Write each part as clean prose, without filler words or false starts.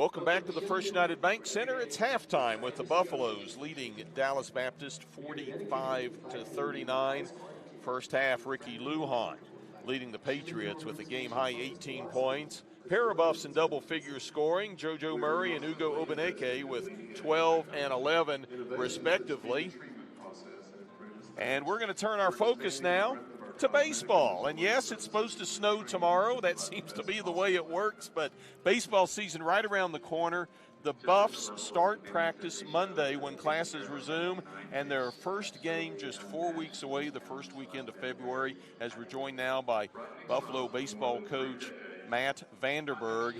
Welcome back to the First United Bank Center. It's halftime with the Buffaloes leading Dallas Baptist 45-39. First half, Ricky Lujan leading the Patriots with a game-high 18 points. Pair of buffs in double figure scoring, JoJo Murray and Ugo Obaneke with 12 and 11 respectively. And we're going to turn our focus now to baseball. And yes, it's supposed to snow tomorrow. That seems to be the way it works, but baseball season right around the corner. The Buffs start practice Monday when classes resume, and their first game just 4 weeks away, the first weekend of February, as we're joined now by Buffalo baseball coach Matt Vanderburg.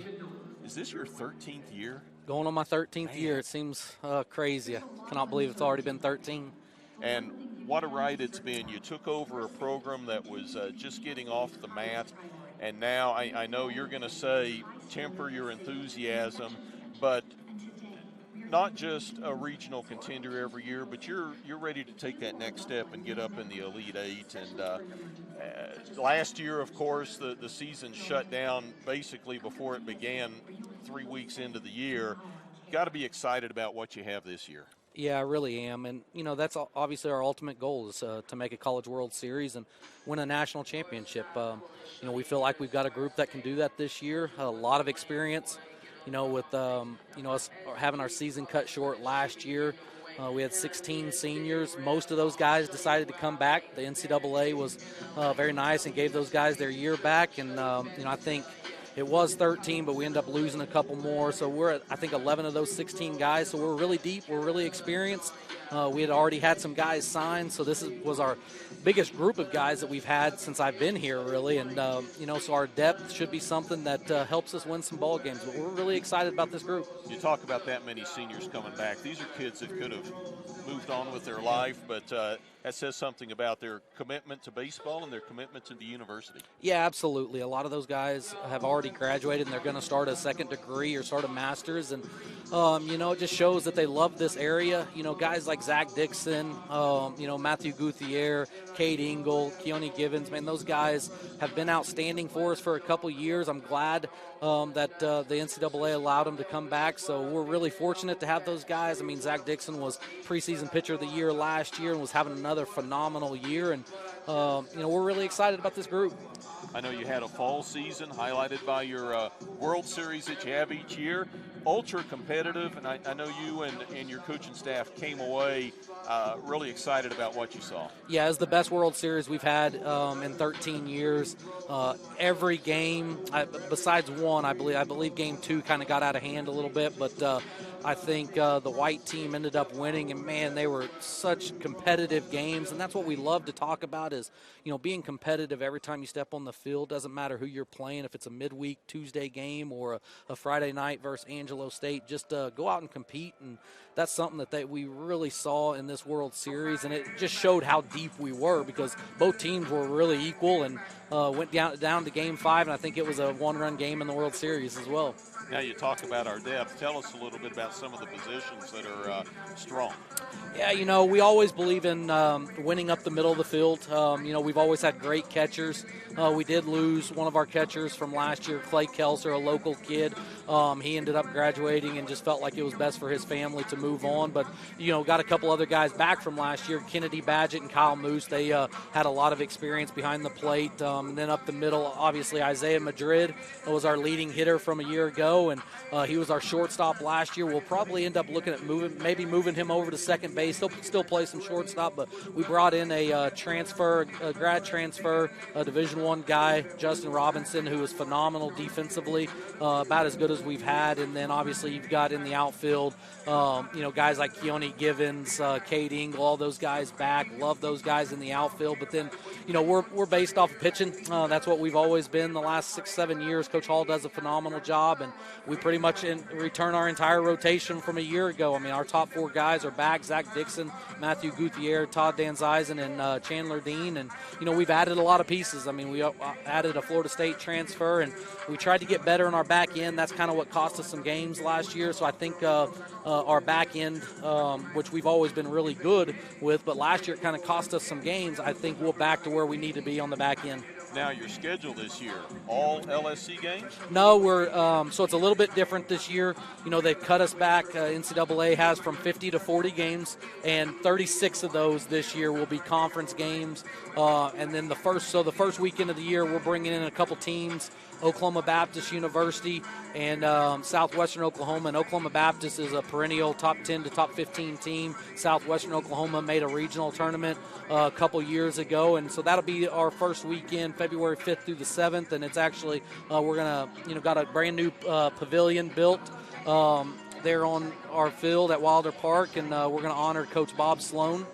Is this your 13th year? Going on my 13th year. It seems crazy. I cannot believe it's already been 13. And what a ride it's been. You took over a program that was just getting off the mat, and now I know you're going to say temper your enthusiasm, but not just a regional contender every year, but you're ready to take that next step and get up in the Elite Eight. And last year, of course, the season shut down basically before it began 3 weeks into the year. Got to be excited about what you have this year. Yeah, I really am. And, you know, that's obviously our ultimate goal is to make a College World Series and win a national championship. You know, we feel like we've got a group that can do that this year, a lot of experience. You know, with, you know, us having our season cut short last year, we had 16 seniors. Most of those guys decided to come back. The NCAA was very nice and gave those guys their year back. And, you know, I think it was 13, but we ended up losing a couple more. So we're at, I think, 11 of those 16 guys. So we're really deep. We're really experienced. We had already had some guys signed, so this was our biggest group of guys that we've had since I've been here, really. And, you know, so our depth should be something that helps us win some ball games. But we're really excited about this group. You talk about that many seniors coming back. These are kids that could have moved on with their life, but that says something about their commitment to baseball and their commitment to the university. Yeah, absolutely. A lot of those guys have already graduated, and they're going to start a second degree or start a master's. And, you know, it just shows that they love this area. You know, guys like Zach Dixon, you know, Matthew Guthier, Cade Ingle, Keone Givens, man, those guys have been outstanding for us for a couple years. I'm glad that the NCAA allowed them to come back, so we're really fortunate to have those guys. I mean, Zach Dixon was preseason pitcher of the year last year and was having another phenomenal year, and, you know, we're really excited about this group. I know you had a fall season highlighted by your World Series that you have each year. Ultra competitive, and I know you and your coaching staff came away really excited about what you saw. Yeah, it's the best World Series we've had in 13 years. Every game, besides one, I believe game 2 kind of got out of hand a little bit, but I think the white team ended up winning, and, man, they were such competitive games, and that's what we love to talk about is, you know, being competitive every time you step on the field. Doesn't matter who you're playing, if it's a midweek Tuesday game or a Friday night versus Angelo State, just go out and compete, and that's something that we really saw in this World Series, and it just showed how deep we were because both teams were really equal and went down to Game 5, and I think it was a one-run game in the World Series as well. Now you talk about our depth. Tell us a little bit about some of the positions that are strong. Yeah, you know, we always believe in winning up the middle of the field. You know, we've always had great catchers. We did lose one of our catchers from last year, Clay Kelser, a local kid. He ended up graduating and just felt like it was best for his family to move on. But, you know, got a couple other guys back from last year, Kennedy Badgett and Kyle Moose. They had a lot of experience behind the plate. And then up the middle, obviously, Isaiah Madrid was our leading hitter from a year ago, and he was our shortstop last year. We'll probably end up looking at moving him over to second base. He'll still play some shortstop, but we brought in a grad transfer, a Division I guy, Justin Robinson, who is phenomenal defensively, about as good as we've had. And then obviously you've got in the outfield, you know, guys like Keone Givens, Cade Ingle, all those guys back. Love those guys in the outfield. But then, you know, we're based off of pitching. That's what we've always been the last 6-7 years. Coach Hall does a phenomenal job, and we pretty much return our entire rotation from a year ago. I mean, our top 4 guys are back: Zach Dixon, Matthew Guthier, Todd Danzeisen, and Chandler Dean. And, you know, we've added a lot of pieces. I mean, we added a Florida State transfer, and we tried to get better in our back end. That's kind of what cost us some games last year. So I think our back end, which we've always been really good with, but last year it kind of cost us some games, I think we're back to where we need to be on the back end. Now your schedule this year, all LSC games? No, we're so it's a little bit different this year. You know, they've cut us back. NCAA has from 50 to 40 games, and 36 of those this year will be conference games. And then the first weekend of the year, we're bringing in a couple teams. Oklahoma Baptist University and Southwestern Oklahoma. And Oklahoma Baptist is a perennial top 10 to top 15 team. Southwestern Oklahoma made a regional tournament a couple years ago, and so that'll be our first weekend, February 5th through the 7th. And it's actually we're gonna got a brand new pavilion built there on our field at Wilder Park, and we're going to honor Coach Bob Sloan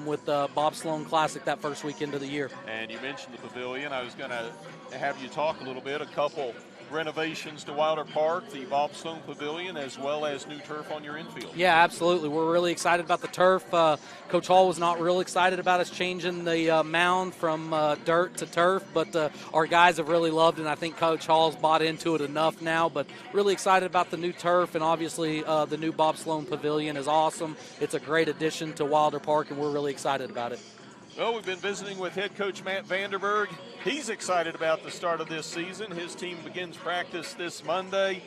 with the Bob Sloan Classic that first weekend of the year. And you mentioned the pavilion. I was going to have you talk a little bit, a couple renovations to Wilder Park, the Bob Sloan Pavilion, as well as new turf on your infield. Yeah, absolutely. We're really excited about the turf. Coach Hall was not real excited about us changing the mound from dirt to turf, but our guys have really loved it, and I think Coach Hall's bought into it enough now. But really excited about the new turf, and obviously the new Bob Sloan Pavilion is awesome. It's a great addition to Wilder Park, and we're really excited about it. Well, we've been visiting with head coach Matt Vanderburg. He's excited about the start of this season. His team begins practice this Monday.